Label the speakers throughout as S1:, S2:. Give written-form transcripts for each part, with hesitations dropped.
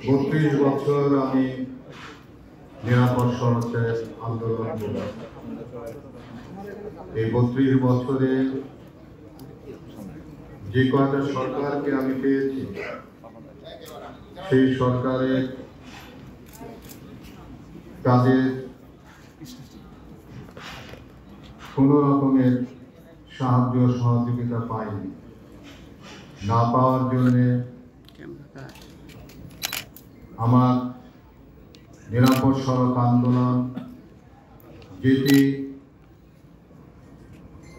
S1: 32 বছর আমি নিরাপদ সড়কের আন্দোলন করি। এই 32 বছরে যে কয়টা সরকারকে আমি পেয়েছি, সেই সরকারের কাজের কোনো রকমের সাহায্য সহযোগিতা পাইনি। না পাওয়ার জন্যে আমার নিরাপদ সড়ক আন্দোলন, যেটি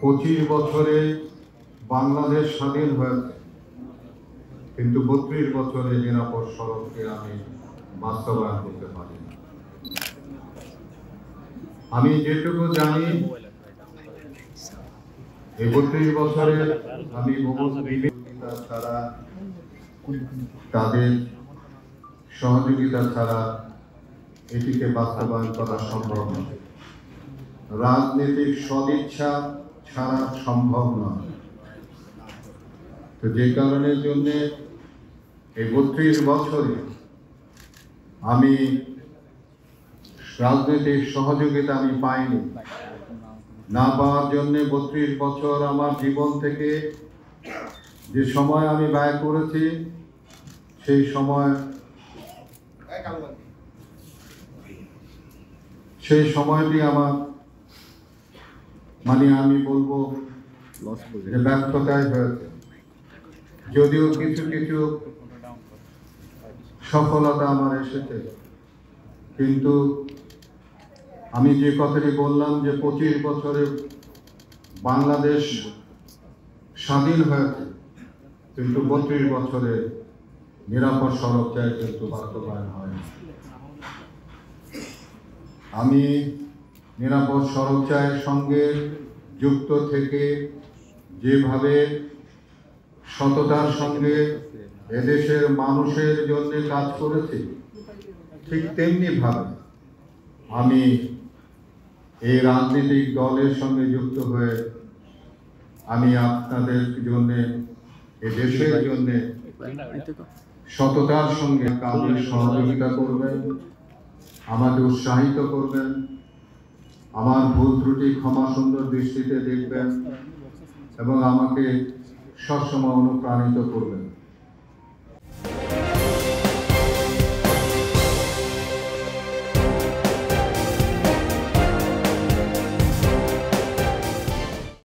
S1: 25 বছরে বাংলাদেশ স্বাধীন হয়েছে, কিন্তু 32 বছরে নিরাপদ সড়ককে আমি বাস্তবায়ন করতে পারি না। আমি যেটুকু জানি, এই 32 বছরে আমি বিভিন্ন ছাড়া, তাদের সহযোগিতা ছাড়া এটিকে বাস্তবায়ন করা সম্ভব নয়। রাজনৈতিক সদিচ্ছা ছাড়া সম্ভব নয়। তো যে কারণের জন্য এই 32 বছরে আমি রাজনৈতিক সহযোগিতা আমি পাইনি। না পাওয়ার জন্য 32 বছর আমার জীবন থেকে যে সময় আমি ব্যয় করেছি, সেই সময়টি আমার আমি বলবো যে ব্যর্থতাই হয়েছে। যদিও কিছু কিছু সফলতা আমার এসেছে, কিন্তু আমি যে কথাটি বললাম যে 25 বছরে বাংলাদেশ স্বাধীন হয়েছে, কিন্তু 32 বছরে নিরাপদ সড়ক চাই কিন্তু বাস্তবায়ন হয়। আমি নিরাপদ সড়ক চায়ের সঙ্গে যুক্ত থেকে যেভাবে সততার সঙ্গে এদেশের মানুষের জন্য কাজ করেছি, ঠিক তেমনি ভাবে আমি এই রাজনৈতিক দলের সঙ্গে যুক্ত হয়ে আমি আপনাদের জন্য, এই দেশের জন্য সততার সঙ্গে কাজের সহযোগিতা করবেন, আমাকে উৎসাহিত করবেন, আমার ভুল ত্রুটি ক্ষমা সুন্দর দৃষ্টিতে দেখবেন এবং আমাকে সবসময় অনুপ্রাণিত করবেন।